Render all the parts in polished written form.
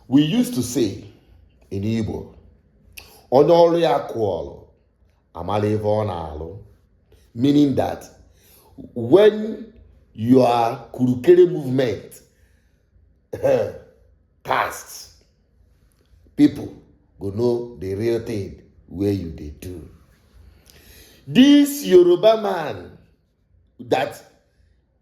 We used to say in Igbo, onye ọrụ ya kwụọrọ amala ife ọ na-alụ, meaning that when your Kurukere movement casts, people go know the real thing where you dey do. This Yoruba man that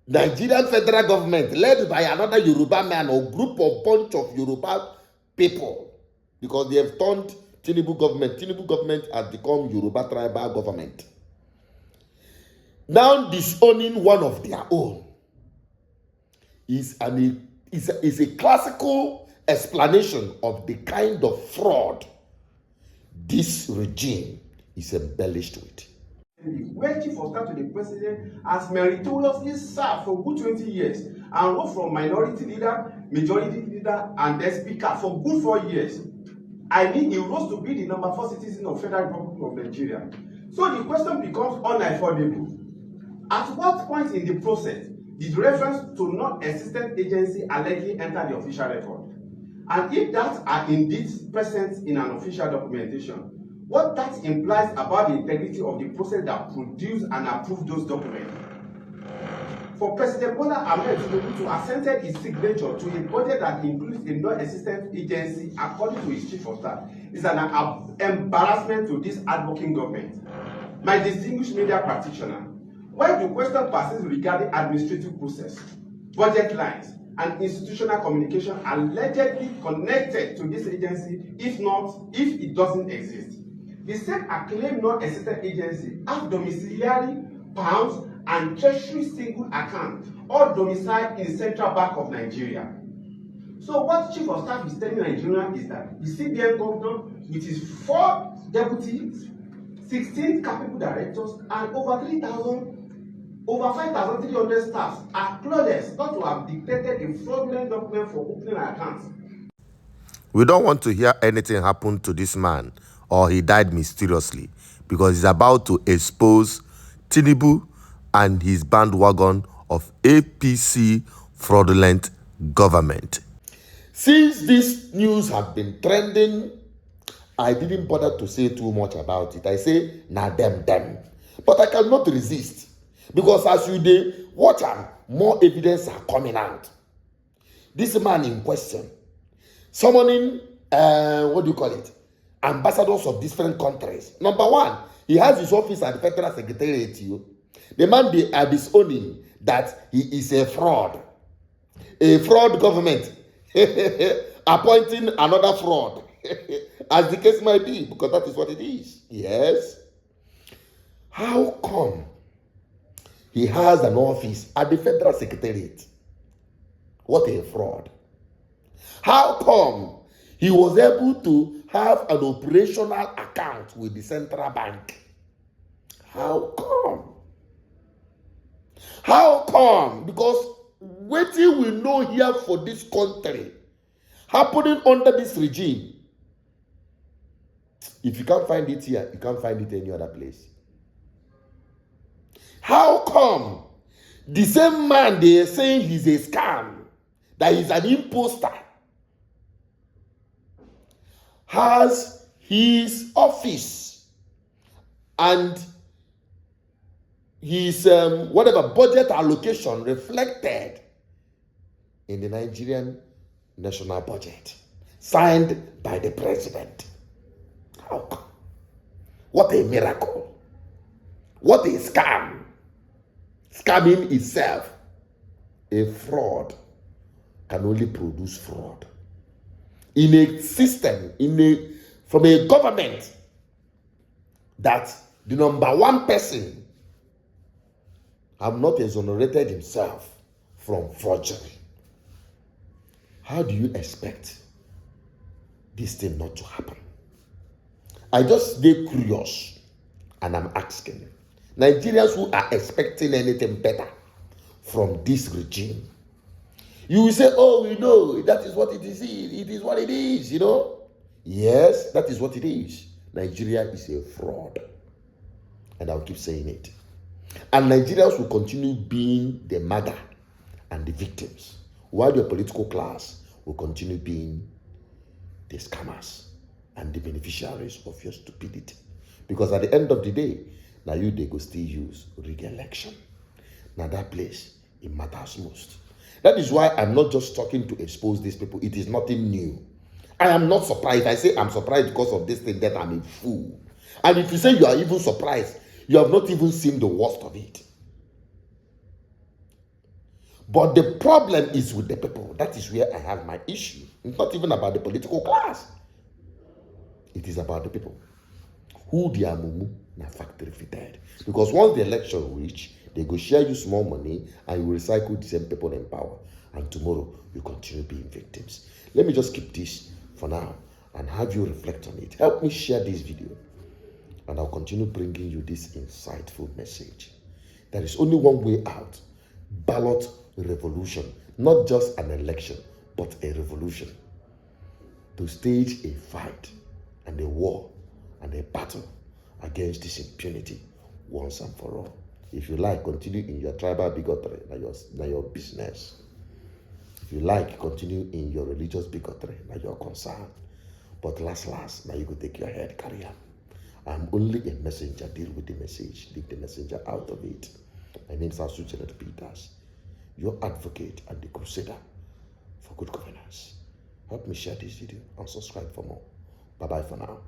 Nigerian federal government led by another Yoruba man or group of bunch of Yoruba people, because they have turned Tinubu government has become Yoruba tribal government, now disowning one of their own is a classical explanation of the kind of fraud this regime is embellished with. Where Chief of Staff to the President has meritoriously served for good 20 years and rose from minority leader, majority leader, and then speaker for good 4 years. I mean, he rose to be the number 4 citizen of Federal Republic of Nigeria. So the question becomes unaffordable. At what point in the process did reference to non-existent agency allegedly enter the official record? And if that are indeed present in an official documentation, what that implies about the integrity of the process that produced and approved those documents? For President Bola Ahmed Tinubu to assented his signature to a budget that includes a non-existent agency, according to his chief of staff, is an embarrassment to this advocating government. My distinguished media practitioner, why the question persists regarding administrative process, budget lines, and institutional communication allegedly connected to this agency, if it doesn't exist? The same acclaimed non-existent agency have domiciliary, pounds, and treasury single account, all domiciled in the central bank of Nigeria. So what Chief of Staff is telling Nigerians is that the CBN governor, with his 4 deputies, 16 capable directors, and over 5,300 staffs are clueless not to have dictated a fraudulent document for opening accounts. We don't want to hear anything happen to this man or he died mysteriously, because he's about to expose Tinubu and his bandwagon of APC fraudulent government. Since this news had been trending, I didn't bother to say too much about it. I say, nah, them. But I cannot resist, because as you dey watch am, more evidence are coming out. This man in question, summoning, ambassadors of different countries. Number one, he has his office at the Federal Secretariat. The man they are disowning that he is a fraud government, appointing another fraud, as the case might be, because that is what it is. Yes. How come he has an office at the Federal Secretariat? What a fraud. How come he was able to have an operational account with the central bank? How come? How come? Because waiting we know here for this country, happening under this regime. If you can't find it here, you can't find it any other place. How come the same man they are saying he's a scam, that he's an imposter, has his office and his budget allocation reflected in the Nigerian national budget, signed by the president? How come? What a miracle. What a scam. Scamming itself, a fraud, can only produce fraud. In a system, from a government that the number 1 person have not exonerated himself from forgery. How do you expect this thing not to happen? I just get curious and I'm asking Nigerians who are expecting anything better from this regime. You will say, oh, we know, that is what it is. It is what it is, Yes, that is what it is. Nigeria is a fraud. And I'll keep saying it. And Nigerians will continue being the mother and the victims, while the political class will continue being the scammers and the beneficiaries of your stupidity. Because at the end of the day, now you they go still use re-election. Now that place, it matters most. That is why I'm not just talking to expose these people. It is nothing new. I am not surprised. I say I'm surprised because of this thing that I'm a fool. And if you say you are even surprised, you have not even seen the worst of it. But the problem is with the people. That is where I have my issue. It's not even about the political class. It is about the people. Who they are mumu na factory fitted. Because once the election reach, they go share you small money and you recycle the same people in power. And tomorrow, you continue being victims. Let me just keep this for now and have you reflect on it. Help me share this video. And I'll continue bringing you this insightful message. There is only one way out. Ballot revolution. Not just an election, but a revolution. To stage a fight and a war and a battle against this impunity once and for all. If you like, continue in your tribal bigotry, na your business. If you like, continue in your religious bigotry, na your concern. But last, now you go take your head, carry on. I'm only a messenger, deal with the message, leave the messenger out of it. My name is Asuchenet Peters, your advocate and the crusader for good governance. Help me share this video and subscribe for more. Bye-bye for now.